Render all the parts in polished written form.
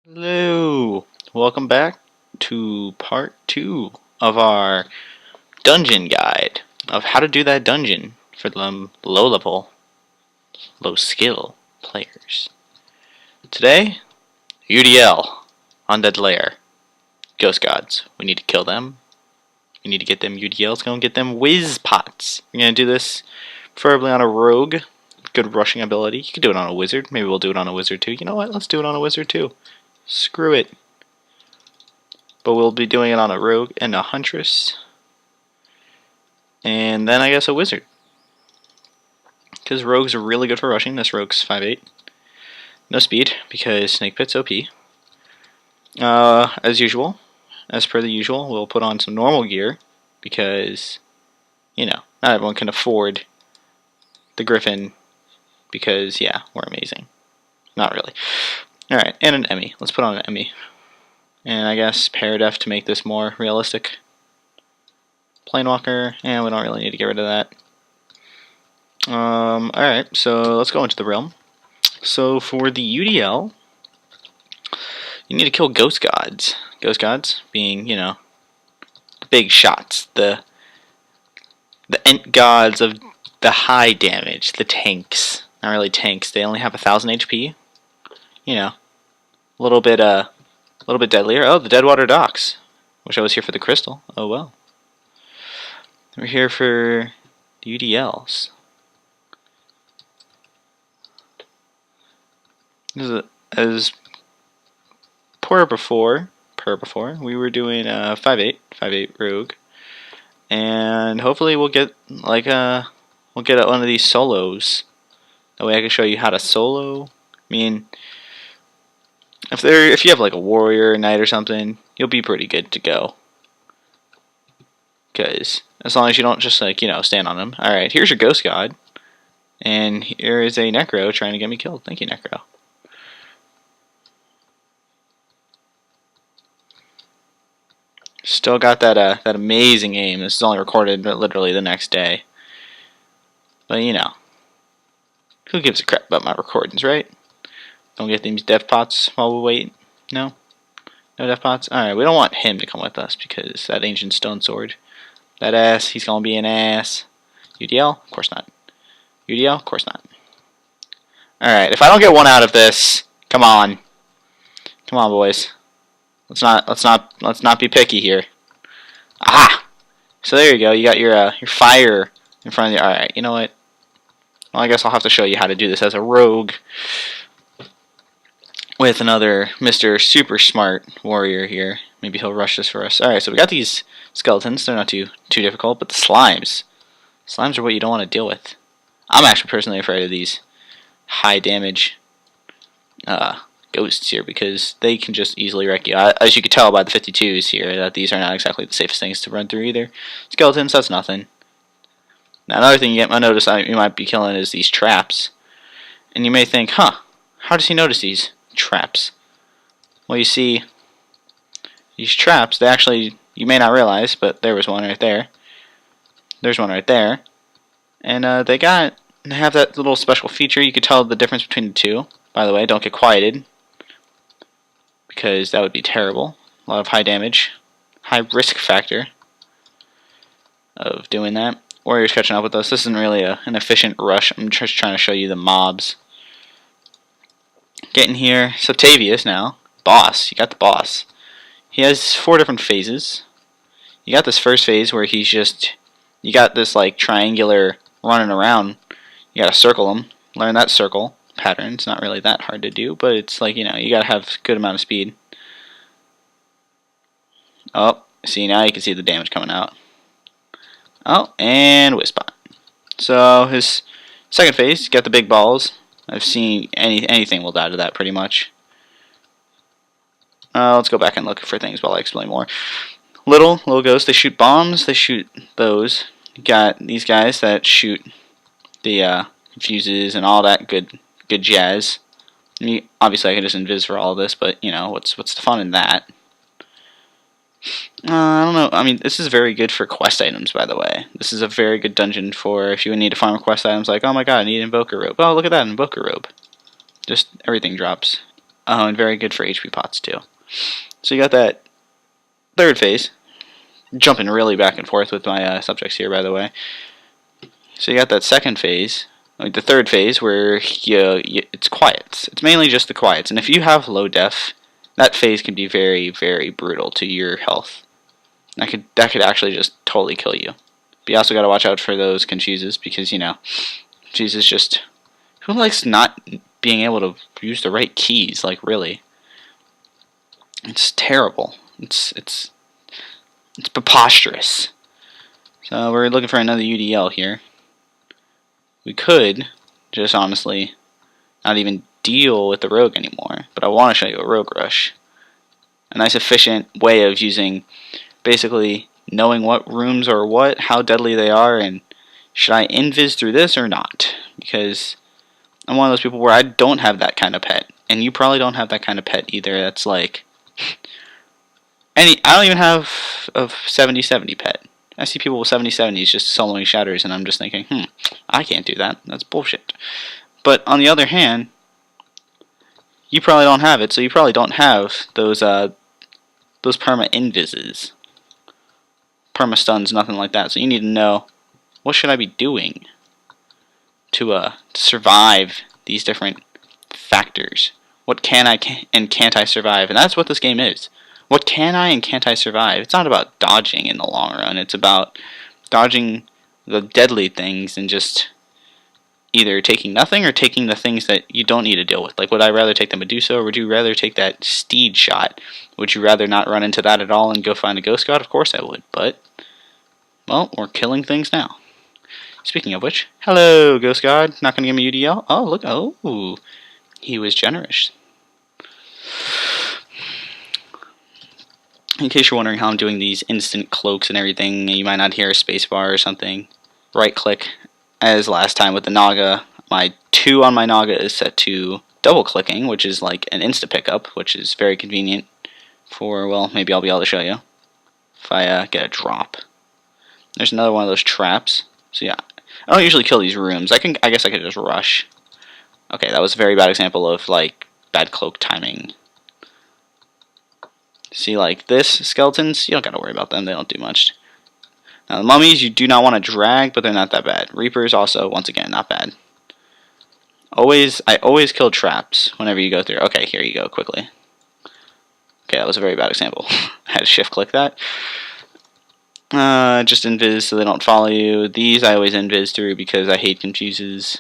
Hello, welcome back to part 2 of our dungeon guide of how to do that dungeon for the low level, low skill players. Today, UDL, Undead Lair, Ghost Gods. We need to kill them. We need to get them UDLs, go and get them whiz pots. We're going to do this preferably on a rogue, good rushing ability. You could do it on a wizard, maybe we'll do it on a wizard too. You know what, let's do it on a wizard too. Screw it. But we'll be doing it on a rogue and a huntress. And then I guess a wizard. Because rogues are really good for rushing. This rogue's 5'8". No speed, because Snake Pit's OP. As usual, as per the usual, we'll put on some normal gear. Because, you know, not everyone can afford the Griffin. Because, yeah, we're amazing. Not really. Alright, and an Emmy. Let's put on an Emmy. And I guess Paradef to make this more realistic. Planewalker, and we don't really need to get rid of that. Alright, so let's go into the realm. So for the UDL, you need to kill Ghost Gods. Ghost Gods being, you know, the big shots, the Ent Gods of the high damage, the tanks. Not really tanks, they only have 1,000 HP. You know, a little bit deadlier. Oh, the Deadwater Docks. Wish I was here for the crystal. Oh well. We're here for the UDLs. This is as per before, we were doing 5'8" rogue, and hopefully we'll get like we'll get one of these solos. That way I can show you how to solo. I mean, if you have like a warrior knight or something, you'll be pretty good to go. Because as long as you don't just like, you know, stand on them. Alright, here's your Ghost God. And here is a Necro trying to get me killed. Thank you, Necro. Still got that amazing aim. This is only recorded literally the next day. But you know, who gives a crap about my recordings, right? Don't get these death pots while we wait. No? No death pots? Alright, we don't want him to come with us because that ancient stone sword. That ass, he's gonna be an ass. UDL? Of course not. UDL? Of course not. Alright, if I don't get one out of this, come on. Come on, boys. Let's not be picky here. Ah! So there you go, you got your fire in front of you. Alright, you know what? Well, I guess I'll have to show you how to do this as a rogue. With another Mr. Super Smart Warrior here. Maybe he'll rush this for us. Alright, so we got these skeletons. They're not too difficult, but the slimes. Slimes are what you don't want to deal with. I'm actually personally afraid of these high damage ghosts here because they can just easily wreck you. As you can tell by the 52s here, that these are not exactly the safest things to run through either. Skeletons, that's nothing. Now another thing you notice you might be killing is these traps. And you may think, huh, how does he notice these traps? Well, you see, these traps, they actually, you may not realize, but there was one right there. There's one right there. And they have that little special feature. You could tell the difference between the two. By the way, don't get quieted, because that would be terrible. A lot of high damage, high risk factor of doing that. Warriors catching up with us. This isn't really an efficient rush. I'm just trying to show you the mobs. Getting here. Septavius now. Boss. You got the boss. He has 4 different phases. You got this first phase where he's just... You got this like triangular running around. You gotta circle him. Learn that circle pattern. It's not really that hard to do, but it's like, you know, you gotta have a good amount of speed. Oh, see, now you can see the damage coming out. Oh, and Whispot. So his second phase, he's got the big balls. I've seen anything will die to that pretty much. Let's go back and look for things while I explain more. Little ghosts, they shoot bombs, they shoot those. You got these guys that shoot the fuses and all that good jazz. Obviously I can just invis for all of this, but you know, what's the fun in that? I don't know. I mean, this is very good for quest items, by the way. This is a very good dungeon for if you need to farm quest items like, oh my god, I need an Invoker Robe. Oh, look at that, Invoker Robe. Just everything drops. Oh, and very good for HP pots too. So you got that third phase. Jumping really back and forth with my subjects here, by the way. So you got that second phase, like the third phase, where it's quiets. It's mainly just the quiets, and if you have low def, that phase can be very, very brutal to your health. That could actually just totally kill you. But you also got to watch out for those confuses, because Jesus just, who likes not being able to use the right keys? Like, really, it's terrible. It's preposterous. So we're looking for another UDL here. We could just honestly not even deal with the rogue anymore, but I want to show you a rogue rush. A nice efficient way of using, basically knowing what rooms are what, how deadly they are, and should I invis through this or not? Because I'm one of those people where I don't have that kind of pet, and you probably don't have that kind of pet either. That's like I don't even have a 70-70 pet. I see people with 70-70s just soloing shatters, and I'm just thinking, I can't do that. That's bullshit. But on the other hand, you probably don't have it, so you probably don't have those perma invises, perma stuns, nothing like that. So you need to know, what should I be doing to survive these different factors? What can I and can't I survive? And that's what this game is. What can I and can't I survive? It's not about dodging in the long run. It's about dodging the deadly things and just either taking nothing or taking the things that you don't need to deal with. Like, would I rather take the Medusa, or would you rather take that Steed shot? Would you rather not run into that at all and go find a Ghost God? Of course I would, but, well, we're killing things now. Speaking of which, hello, Ghost God. Not going to give me UDL? Oh, look, oh, he was generous. In case you're wondering how I'm doing these instant cloaks and everything, you might not hear a spacebar or something. Right click, as last time with the Naga. My 2 on my Naga is set to double clicking, which is like an insta pickup, which is very convenient for, well, maybe I'll be able to show you if I get a drop. There's another one of those traps. So yeah, I don't usually kill these rooms. I guess I could just rush. Okay, that was a very bad example of like bad cloak timing. See, like this, skeletons, you don't gotta worry about them, they don't do much. Now the mummies you do not want to drag, but they're not that bad. Reapers also, once again, not bad. I always kill traps whenever you go through. Okay, here you go, quickly. Okay, that was a very bad example. I had to shift click that. Just invis so they don't follow you. These I always invis through because I hate confuses.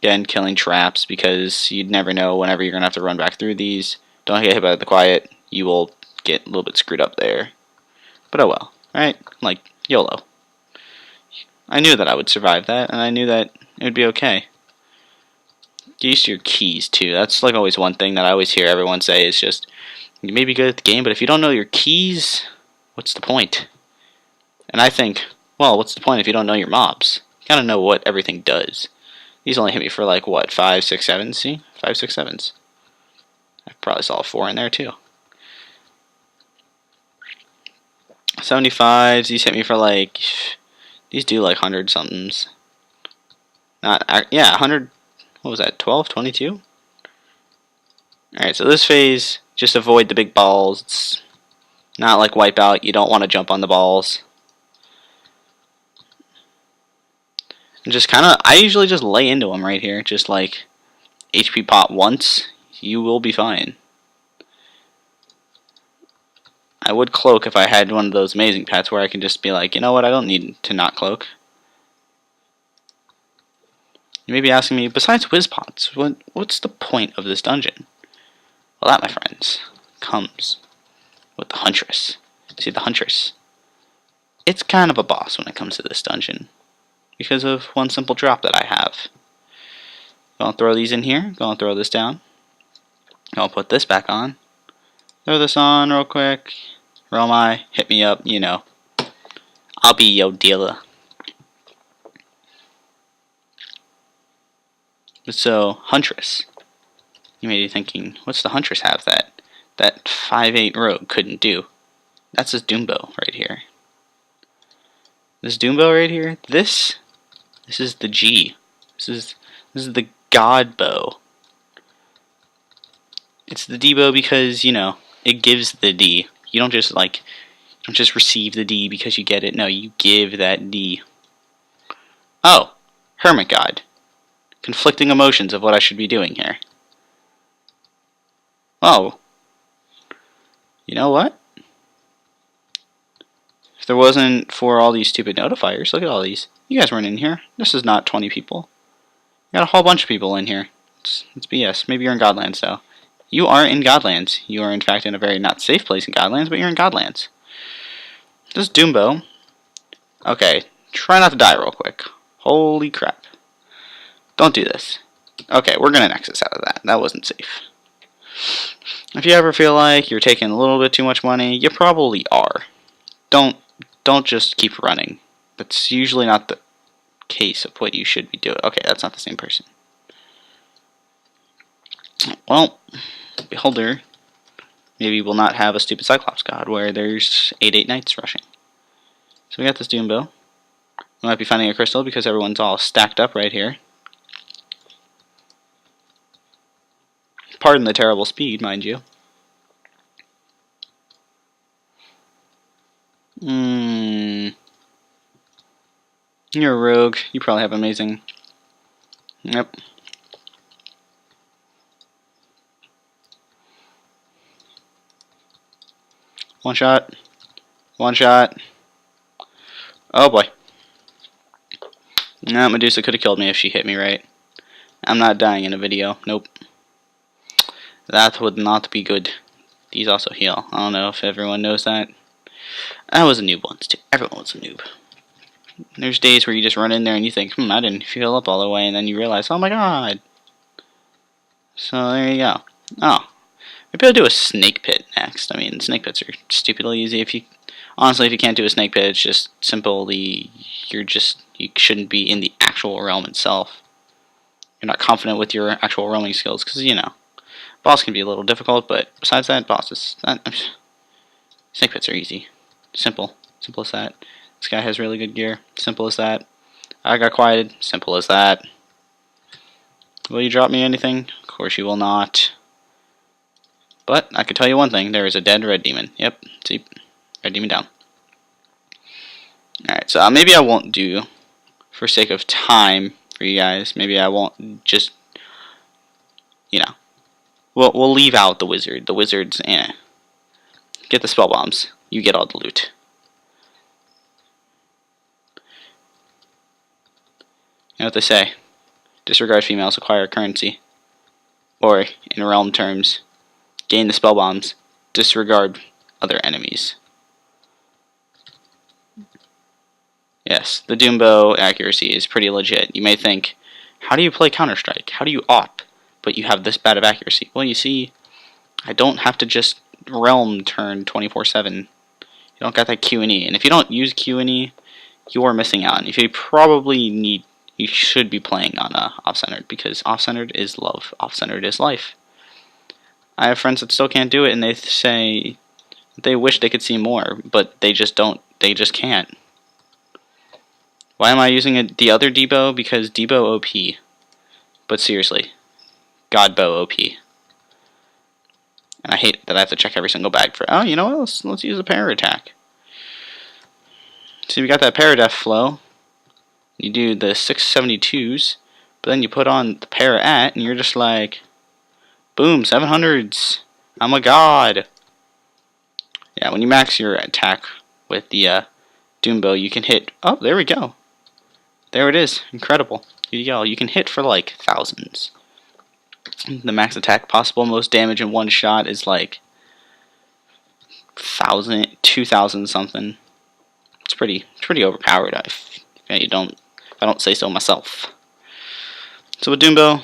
Again, killing traps because you'd never know whenever you're gonna have to run back through these. Don't get hit by the quiet. You will get a little bit screwed up there. But oh well, right? Like, YOLO. I knew that I would survive that, and I knew that it would be okay. Get used to your keys, too. That's like always one thing that I always hear everyone say is just, you may be good at the game, but if you don't know your keys, what's the point? And I think, well, what's the point if you don't know your mobs? You gotta know what everything does. These only hit me for like, what, 5, 6, 7? See? 5, 6, 7s. I probably saw a 4 in there, too. 75s, these hit me for like, these do like 100 somethings. Yeah, 100, what was that, 12, 22? Alright, so this phase, just avoid the big balls. It's not like Wipeout, you don't want to jump on the balls. And just kind of, I usually just lay into them right here, just like HP pot once, you will be fine. I would cloak if I had one of those amazing pets where I can just be like, you know what, I don't need to not cloak. You may be asking me, besides whiz pots, what's the point of this dungeon? Well, that, my friends, comes with the Huntress. See, the Huntress, it's kind of a boss when it comes to this dungeon, because of one simple drop that I have. Gonna throw these in here, gonna throw this down, gonna put this back on, throw this on real quick. Rotmg, hit me up, you know. I'll be your dealer. So, Huntress. You may be thinking, what's the Huntress have that 5'8" rogue couldn't do? That's this Doombow right here. This Doombow right here, this is the G. This is the God bow. It's the D bow because, you know, it gives the D. You don't just receive the D because you get it. No, you give that D. Oh, Hermit God. Conflicting emotions of what I should be doing here. Oh. You know what? If there wasn't for all these stupid notifiers, look at all these. You guys weren't in here. This is not 20 people. You got a whole bunch of people in here. It's BS. Maybe you're in Godlands, though. You are in Godlands. You are, in fact, in a very not safe place in Godlands, but you're in Godlands. This Doombow. Okay, try not to die real quick. Holy crap. Don't do this. Okay, we're going to Nexus out of that. That wasn't safe. If you ever feel like you're taking a little bit too much money, you probably are. Don't just keep running. That's usually not the case of what you should be doing. Okay, that's not the same person. Well, Beholder maybe will not have a stupid Cyclops God where there's 8 knights rushing. So we got this Doombow. We might be finding a crystal because everyone's all stacked up right here. Pardon the terrible speed, mind you. You're a rogue. You probably have amazing. Yep. One shot. One shot. Oh boy. No, Medusa could have killed me if she hit me right. I'm not dying in a video. Nope. That would not be good. These also heal. I don't know if everyone knows that. I was a noob once too. Everyone was a noob. There's days where you just run in there and you think, I didn't heal up all the way, and then you realize, oh my god. So there you go. Oh. Maybe I'll do a snake pit next. I mean, snake pits are stupidly easy. Honestly, if you can't do a snake pit, it's just simply you shouldn't be in the actual realm itself. You're not confident with your actual roaming skills, because, you know, boss can be a little difficult, but besides that, snake pits are easy. Simple as that. This guy has really good gear. Simple as that. I got quieted. Simple as that. Will you drop me anything? Of course you will not. But I can tell you one thing. There is a dead red demon. Yep. See? Red demon down. Alright, so maybe I won't do, for sake of time for you guys, maybe I won't just, you know, we'll leave out the wizard. The wizard's, get the spell bombs. You get all the loot. You know what they say? Disregard females, acquire currency. Or, in realm terms, gain the spell bombs, disregard other enemies. Yes, the Doombow accuracy is pretty legit. You may think, how do you play Counter-Strike? How do you op, but you have this bad of accuracy? Well, you see, I don't have to just realm turn 24/7. You don't got that Q&E, and if you don't use Q&E, you are missing out. And if you should be playing on off-centered, because off-centered is love, off-centered is life. I have friends that still can't do it, and they say they wish they could see more, but they just don't. They just can't. Why am I using the other D-bow? Because D-bow OP. But seriously, God bow OP. And I hate that I have to check every single bag for. Oh, you know what? Let's use a para attack. See, we got that Paradef flow. You do the 672s, but then you put on the para at, and you're just like, boom, 700s. I'm a god. Yeah, when you max your attack with the Doombow, you can hit. Oh, there we go. There it is. Incredible. You can hit for like thousands. The max attack possible, most damage in one shot is like 1,000, 2,000 something. It's pretty overpowered. If I don't say so myself. So with Doombow,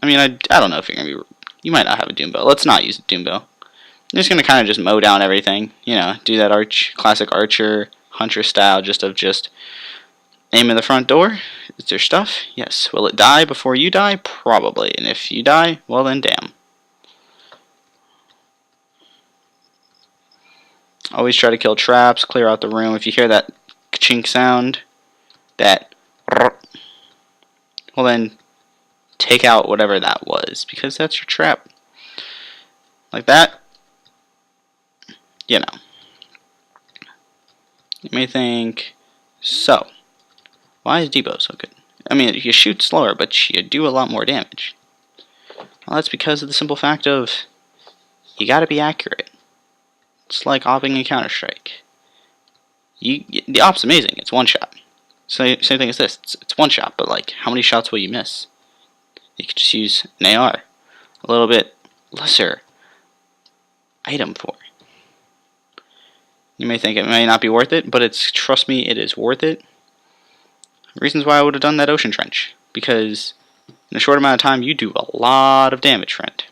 I mean, I don't know if you're gonna be. You might not have a Doombow. Let's not use a Doombow. I'm just gonna kind of just mow down everything. You know, do that classic archer huntress style, just aim in the front door. Is there stuff? Yes. Will it die before you die? Probably. And if you die, well then damn. Always try to kill traps, clear out the room. If you hear that chink sound, well then take out whatever that was, because that's your trap. like that, you know. You may think, so, why is Debo so good? I mean, you shoot slower, but you do a lot more damage. Well, that's because of the simple fact of, you gotta be accurate. It's like opping in Counter-Strike. The op's amazing, it's one shot. Same thing as this, it's one shot, but like, how many shots will you miss? You could just use an AR. A little bit lesser item for. You may think it may not be worth it, but trust me, it is worth it. Reasons why I would have done that ocean trench. Because in a short amount of time, you do a lot of damage, friend.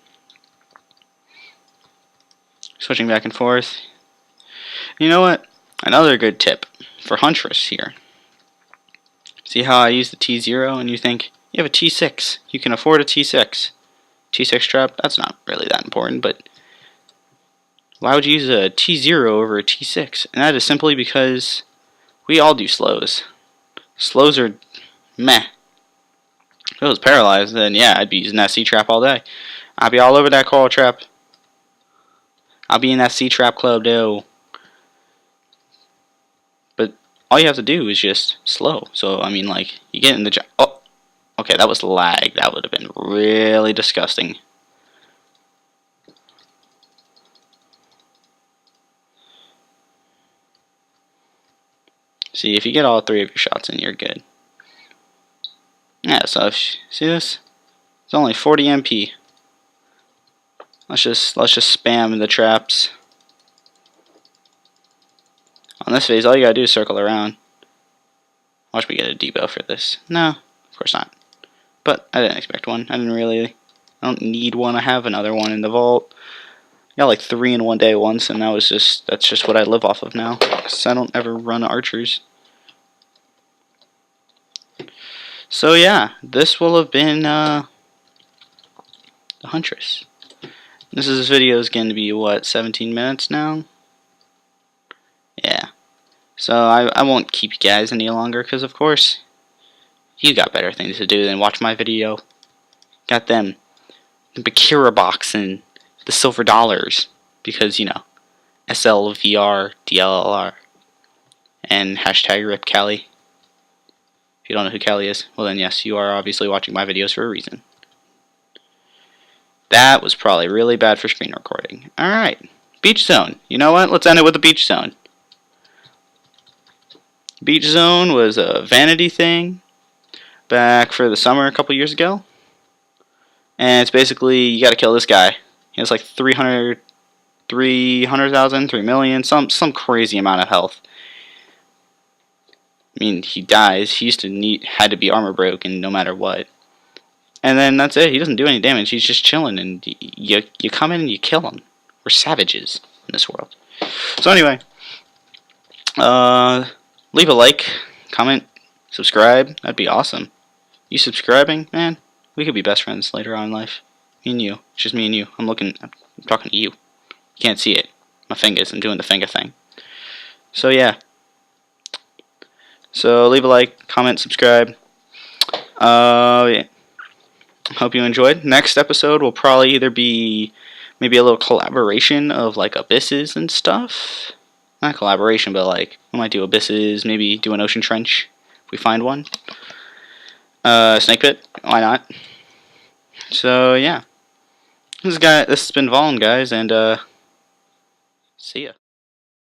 Switching back and forth. You know what? Another good tip for Huntress here. See how I use the T0 and you think, you have a T6. You can afford a T6. T6 trap, that's not really that important, but why would you use a T0 over a T6? And that is simply because we all do slows. Slows are meh. If it was paralyzed, then yeah, I'd be using that C-trap all day. I'd be all over that coral trap. I'll be in that C-trap club, though. But all you have to do is just slow. So, I mean, like, you get in the... Oh! Okay, that was lag. That would have been really disgusting. See, if you get all three of your shots in, you're good. Yeah, so see this? It's only 40 MP. Let's just spam the traps. On this phase, all you gotta do is circle around. Watch me get a debuff for this. No, of course not. But I didn't expect one. I don't need one. I have another one in the vault. I got like 3 in one day once, and that's just what I live off of now. Because I don't ever run archers. So yeah, this will have been the Huntress. This video is going to be, what, 17 minutes now? Yeah. So I won't keep you guys any longer, because of course, you got better things to do than watch my video. Got them. The Bakira box and the silver dollars. Because, you know, SLVR, DLLR. And hashtag RIP Callie. If you don't know who Callie is, well then yes, you are obviously watching my videos for a reason. That was probably really bad for screen recording. Alright. Beach Zone. You know what? Let's end it with the Beach Zone. Beach Zone was a vanity thing back for the summer a couple years ago. And it's basically, you gotta kill this guy. He has like 300,000, 3 million, some crazy amount of health. I mean, he dies. He had to be armor broken no matter what. And then that's it. He doesn't do any damage. He's just chilling, and you come in and you kill him. We're savages in this world. So anyway, leave a like, comment, subscribe. That'd be awesome. You subscribing, man? We could be best friends later on in life. Me and you. It's just me and you. I'm talking to you. You can't see it. My fingers. I'm doing the finger thing. So yeah. So leave a like, comment, subscribe. Yeah. Hope you enjoyed. Next episode will probably either be maybe a little collaboration of like abysses and stuff. Not collaboration, but like we might do abysses, maybe do an ocean trench if we find one. Snake pit, why not? So yeah. This has been Vaalnn, guys, and see ya.